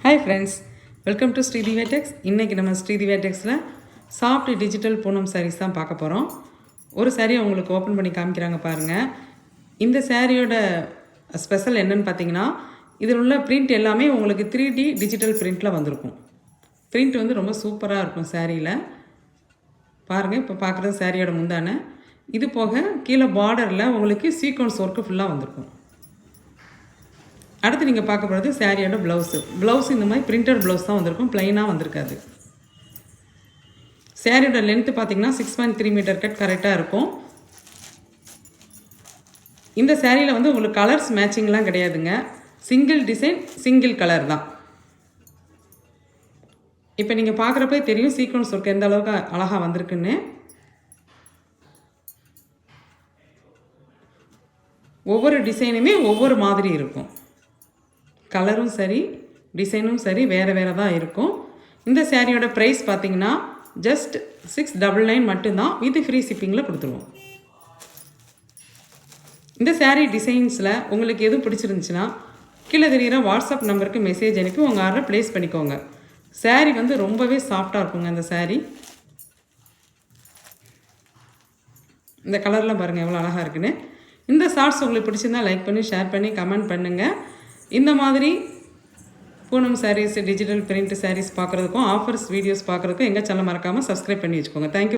Hi friends, welcome to Sridivya techs. இன்றைக்கி நம்ம ஸ்ரீதிவ்யா டெக்ஸில் சாஃப்ட் டிஜிட்டல் பூனம் சாரீஸ் தான் பார்க்க போகிறோம். ஒரு சாரியை உங்களுக்கு ஓப்பன் பண்ணி காமிக்கிறாங்க பாருங்கள். இந்த சாரியோட ஸ்பெஷல் என்னன்னு பார்த்தீங்கன்னா, இதில் உள்ள பிரிண்ட் எல்லாமே உங்களுக்கு 3D டிஜிட்டல் பிரிண்ட்டில் வந்திருக்கும். பிரிண்ட் வந்து ரொம்ப சூப்பராக இருக்கும் சாரியில். பாருங்கள், இப்போ பார்க்குறது சாரியோட முந்தான. இது போக கீழே பார்டரில் உங்களுக்கு சீக்வன்ஸ் ஒர்க்கு ஃபுல்லாக வந்திருக்கும். அடுத்து நீங்கள் பார்க்க போகிறது சாரியோட ப்ளவுஸ் இந்த மாதிரி பிரிண்டட் ப்ளவுஸ் தான் வந்திருக்கும், ப்ளைனாக வந்திருக்காது. சாரியோட லென்த்து பார்த்தீங்கன்னா 6.3 மீட்டர் கட் கரெக்டாக இருக்கும். இந்த சாரியில் வந்து உங்களுக்கு கலர்ஸ் மேட்சிங்லாம் கிடையாதுங்க, சிங்கிள் டிசைன் சிங்கிள் கலர் தான். இப்போ நீங்கள் பார்க்குறப்பே தெரியும் சீக்வன்ஸ் ஒர்க் எந்த அளவுக்கு அழகாக வந்திருக்குன்னு. ஒவ்வொரு டிசைனுமே ஒவ்வொரு மாதிரி இருக்கும். கலரும் சரி டிசைனும் சரி வேறு வேறு தான் இருக்கும். இந்த சாரியோட ப்ரைஸ் பார்த்தீங்கன்னா ஜஸ்ட் 699 மட்டும்தான், வித் ஃப்ரீ ஷிப்பிங்கில் கொடுத்துருவோம். இந்த சாரீ டிசைன்ஸில் உங்களுக்கு எதுவும் பிடிச்சிருந்துச்சுன்னா கீழே தெரிகிற வாட்ஸ்அப் நம்பருக்கு மெசேஜ் அனுப்பி உங்கள் ஆர்டரை ப்ளேஸ் பண்ணிக்கோங்க. சாரீ வந்து ரொம்பவே சாஃப்டாக இருக்குங்க. இந்த சாரீ இந்த கலர்லாம் பாருங்கள் எவ்வளோ அழகாக இருக்குன்னு. இந்த ஷார்ட்ஸ் உங்களுக்கு பிடிச்சிருந்தால் லைக் பண்ணி ஷேர் பண்ணி கமெண்ட் பண்ணுங்கள். இந்த மாதிரி பூனம் சாரீஸ் டிஜிட்டல் பிரிண்ட் சாரீஸ் பார்க்குறதுக்கும் ஆஃபர்ஸ் வீடியோஸ் பார்க்குறதுக்கும் எங்கள் சேனல் மறக்காமல் சப்ஸ்கிரைப் பண்ணி வச்சுக்கோங்க. தேங்க்யூ.